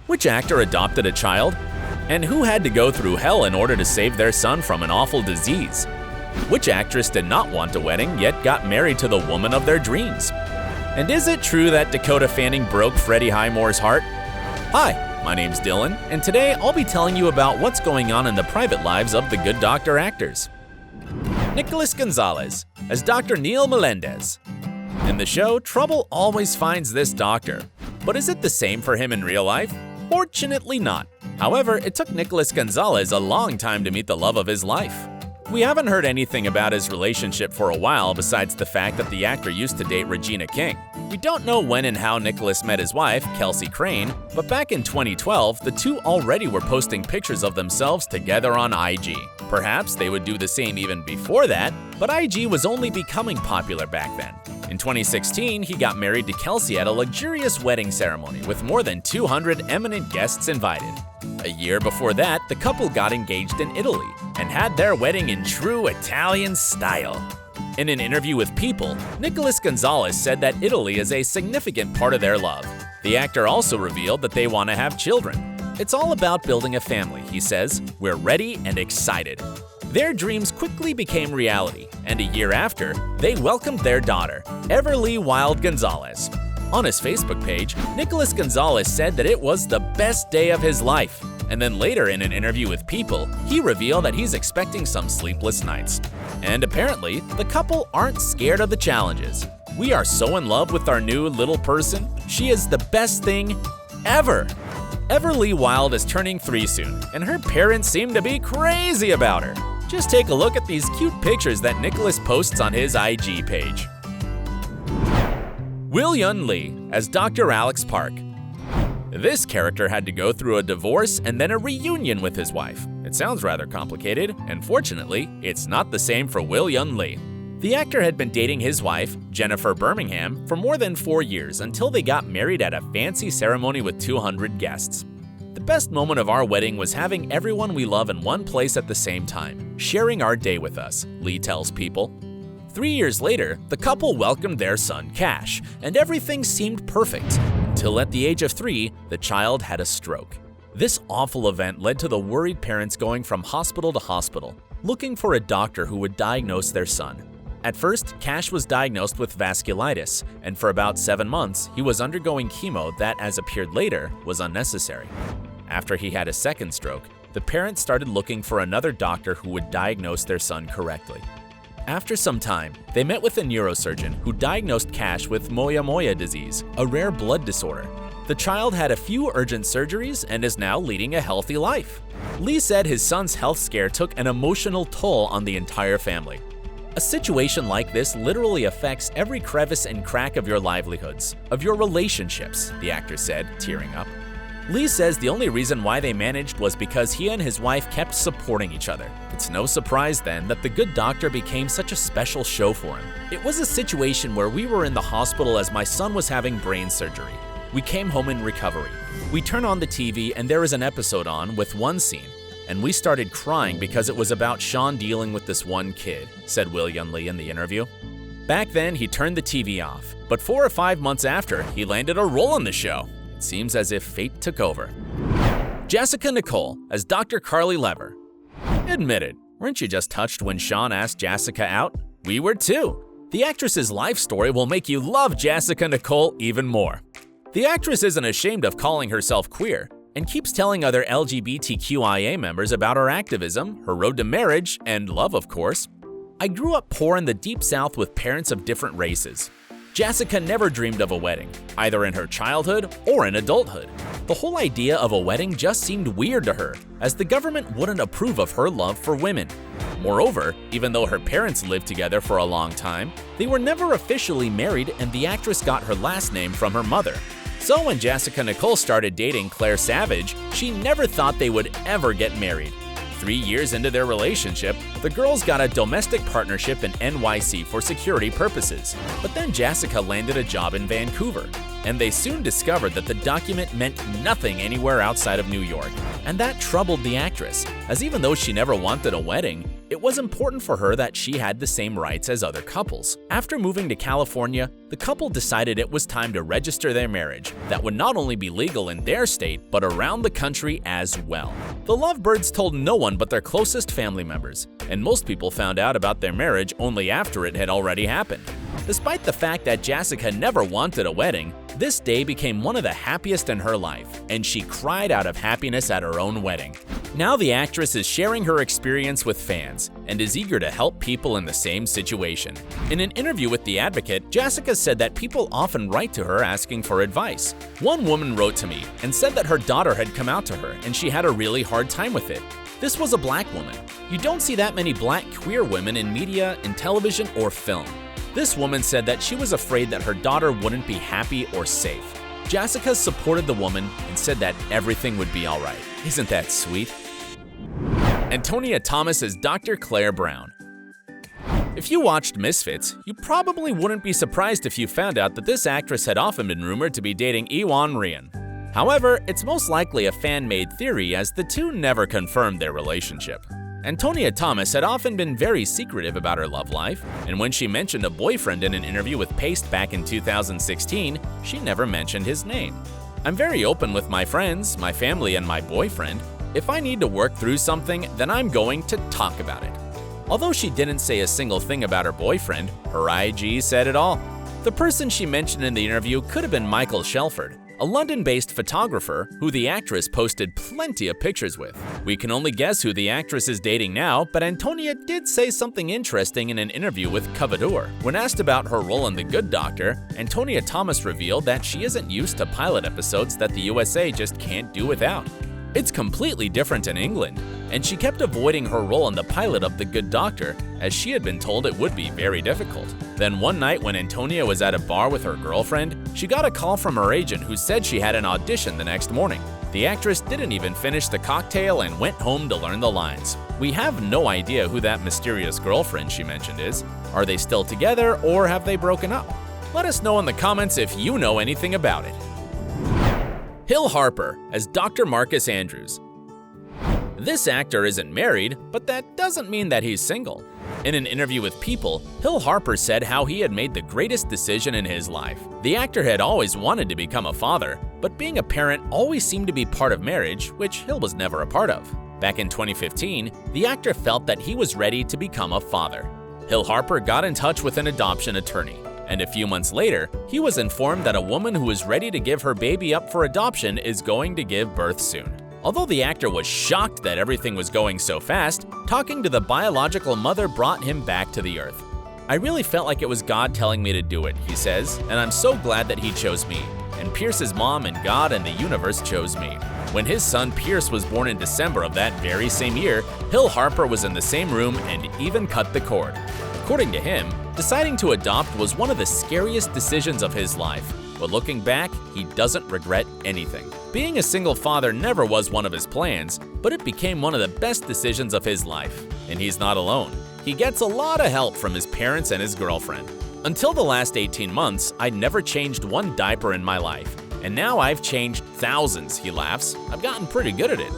Which actor adopted a child? And who had to go through hell in order to save their son from an awful disease? Which actress did not want a wedding yet got married to the woman of their dreams? And is it true that Dakota Fanning broke Freddie Highmore's heart? Hi, my name's Dylan, and today I'll be telling you about what's going on in the private lives of the Good Doctor actors. Nicholas Gonzalez as Dr. Neil Melendez. In the show, trouble always finds this doctor. But is it the same for him in real life? Fortunately not. However, it took Nicholas Gonzalez a long time to meet the love of his life. We haven't heard anything about his relationship for a while besides the fact that the actor used to date Regina King. We don't know when and how Nicholas met his wife, Kelsey Crane, but back in 2012, the two already were posting pictures of themselves together on IG. Perhaps they would do the same even before that, but IG was only becoming popular back then. In 2016, he got married to Kelsey at a luxurious wedding ceremony with more than 200 eminent guests invited. A year before that, the couple got engaged in Italy and had their wedding in true Italian style. In an interview with People, Nicholas Gonzalez said that Italy is a significant part of their love. The actor also revealed that they want to have children. It's all about building a family, he says. We're ready and excited. Their dreams quickly became reality, and a year after, they welcomed their daughter, Everly Wild Gonzalez. On his Facebook page, Nicholas Gonzalez said that it was the best day of his life. And then later in an interview with People, he revealed that he's expecting some sleepless nights. And apparently, the couple aren't scared of the challenges. We are so in love with our new little person. She is the best thing ever. Everly Wild is turning 3 soon, and her parents seem to be crazy about her. Just take a look at these cute pictures that Nicholas posts on his IG page. Will Yun Lee as Dr. Alex Park. This character had to go through a divorce and then a reunion with his wife. It sounds rather complicated, and fortunately, it's not the same for Will Yun Lee. The actor had been dating his wife, Jennifer Birmingham, for more than 4 years until they got married at a fancy ceremony with 200 guests. The best moment of our wedding was having everyone we love in one place at the same time, sharing our day with us, Lee tells People. 3 years later, the couple welcomed their son, Cash, and everything seemed perfect. Until at the age of 3, the child had a stroke. This awful event led to the worried parents going from hospital to hospital, looking for a doctor who would diagnose their son. At first, Cash was diagnosed with vasculitis, and for about 7 months, he was undergoing chemo that, as appeared later, was unnecessary. After he had a second stroke, the parents started looking for another doctor who would diagnose their son correctly. After some time, they met with a neurosurgeon who diagnosed Cash with Moyamoya disease, a rare blood disorder. The child had a few urgent surgeries and is now leading a healthy life. Lee said his son's health scare took an emotional toll on the entire family. A situation like this literally affects every crevice and crack of your livelihoods, of your relationships, the actor said, tearing up. Lee says the only reason why they managed was because he and his wife kept supporting each other. It's no surprise then that The Good Doctor became such a special show for him. It was a situation where we were in the hospital as my son was having brain surgery. We came home in recovery. We turn on the TV and there is an episode on with one scene, and we started crying because it was about Shaun dealing with this one kid, said Will Yun Lee in the interview. Back then, he turned the TV off, but 4 or 5 months after, he landed a role in the show. It seems as if fate took over. Jasika Nicole as Dr. Carly Lever. Admitted, weren't you just touched when Shaun asked Jasika out? We were too. The actress's life story will make you love Jasika Nicole even more. The actress isn't ashamed of calling herself queer and keeps telling other LGBTQIA members about her activism, her road to marriage, and love, of course. I grew up poor in the Deep South with parents of different races. Jasika never dreamed of a wedding, either in her childhood or in adulthood. The whole idea of a wedding just seemed weird to her, as the government wouldn't approve of her love for women. Moreover, even though her parents lived together for a long time, they were never officially married, and the actress got her last name from her mother. So when Jasika Nicole started dating Claire Savage, she never thought they would ever get married. 3 years into their relationship, the girls got a domestic partnership in NYC for security purposes. But then Jasika landed a job in Vancouver, and they soon discovered that the document meant nothing anywhere outside of New York. And that troubled the actress, as even though she never wanted a wedding, It was important for her that she had the same rights as other couples. After moving to California, the couple decided it was time to register their marriage that would not only be legal in their state, but around the country as well. The lovebirds told no one but their closest family members, and most people found out about their marriage only after it had already happened. Despite the fact that Jasika never wanted a wedding, this day became one of the happiest in her life, and she cried out of happiness at her own wedding. Now the actress is sharing her experience with fans and is eager to help people in the same situation. In an interview with The Advocate, Jasika said that people often write to her asking for advice. One woman wrote to me and said that her daughter had come out to her and she had a really hard time with it. This was a black woman. You don't see that many black queer women in media, in television, or film. This woman said that she was afraid that her daughter wouldn't be happy or safe. Jasika supported the woman and said that everything would be all right. Isn't that sweet? Antonia Thomas is Dr. Claire Browne. If you watched Misfits, you probably wouldn't be surprised if you found out that this actress had often been rumored to be dating Iwan Rheon. However, it's most likely a fan-made theory as the two never confirmed their relationship. Antonia Thomas had often been very secretive about her love life, and when she mentioned a boyfriend in an interview with Paste back in 2016, she never mentioned his name. "I'm very open with my friends, my family, and my boyfriend. If I need to work through something, then I'm going to talk about it." Although she didn't say a single thing about her boyfriend, her IG said it all. The person she mentioned in the interview could have been Michael Shelford, a London-based photographer who the actress posted plenty of pictures with. We can only guess who the actress is dating now, but Antonia did say something interesting in an interview with Covador. When asked about her role in The Good Doctor, Antonia Thomas revealed that she isn't used to pilot episodes that the USA just can't do without. It's completely different in England, and she kept avoiding her role in the pilot of The Good Doctor as she had been told it would be very difficult. Then one night when Antonia was at a bar with her girlfriend, she got a call from her agent who said she had an audition the next morning. The actress didn't even finish the cocktail and went home to learn the lines. We have no idea who that mysterious girlfriend she mentioned is. Are they still together or have they broken up? Let us know in the comments if you know anything about it. Hill Harper as Dr. Marcus Andrews. This actor isn't married, but that doesn't mean that he's single. In an interview with People, Hill Harper said how he had made the greatest decision in his life. The actor had always wanted to become a father, but being a parent always seemed to be part of marriage, which Hill was never a part of. Back in 2015, the actor felt that he was ready to become a father. Hill Harper got in touch with an adoption attorney, and a few months later, he was informed that a woman who is ready to give her baby up for adoption is going to give birth soon. Although the actor was shocked that everything was going so fast, talking to the biological mother brought him back to the earth. "I really felt like it was God telling me to do it," he says, "and I'm so glad that he chose me. And Pierce's mom and God and the universe chose me." When his son Pierce was born in December of that very same year, Hill Harper was in the same room and even cut the cord. According to him, deciding to adopt was one of the scariest decisions of his life, but looking back, he doesn't regret anything. Being a single father never was one of his plans, but it became one of the best decisions of his life. And he's not alone. He gets a lot of help from his parents and his girlfriend. "Until the last 18 months, I'd never changed one diaper in my life. And now I've changed thousands," he laughs. "I've gotten pretty good at it."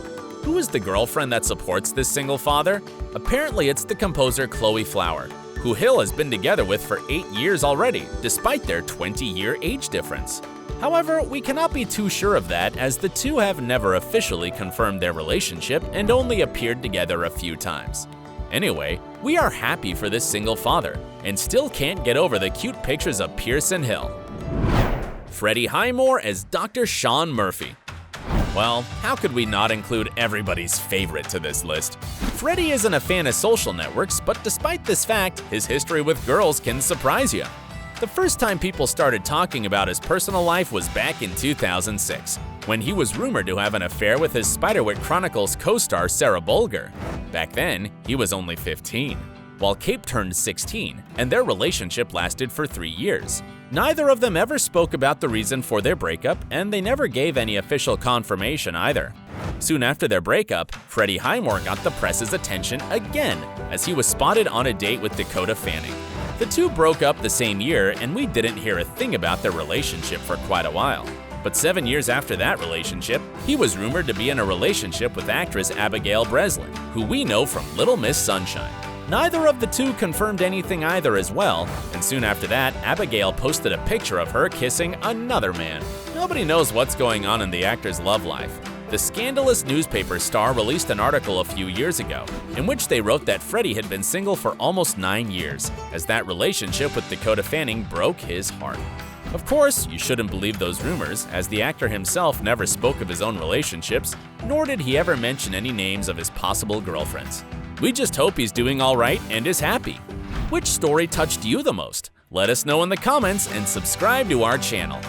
Who is the girlfriend that supports this single father? Apparently it's the composer Chloe Flower, who Hill has been together with for 8 years already, despite their 20-year age difference. However, we cannot be too sure of that as the two have never officially confirmed their relationship and only appeared together a few times. Anyway, we are happy for this single father and still can't get over the cute pictures of Pierce and Hill. Freddie Highmore as Dr. Shaun Murphy. Well, how could we not include everybody's favorite to this list? Freddie isn't a fan of social networks, but despite this fact, his history with girls can surprise you. The first time people started talking about his personal life was back in 2006, when he was rumored to have an affair with his Spiderwick Chronicles co-star Sarah Bulger. Back then, he was only 15, while Cape turned 16, and their relationship lasted for 3 years. Neither of them ever spoke about the reason for their breakup, and they never gave any official confirmation either. Soon after their breakup, Freddie Highmore got the press's attention again, as he was spotted on a date with Dakota Fanning. The two broke up the same year, and we didn't hear a thing about their relationship for quite a while. But 7 years after that relationship, he was rumored to be in a relationship with actress Abigail Breslin, who we know from Little Miss Sunshine. Neither of the two confirmed anything either as well, and soon after that, Abigail posted a picture of her kissing another man. Nobody knows what's going on in the actor's love life. The scandalous newspaper Star released an article a few years ago, in which they wrote that Freddie had been single for almost 9 years, as that relationship with Dakota Fanning broke his heart. Of course, you shouldn't believe those rumors, as the actor himself never spoke of his own relationships, nor did he ever mention any names of his possible girlfriends. We just hope he's doing alright and is happy. Which story touched you the most? Let us know in the comments and subscribe to our channel.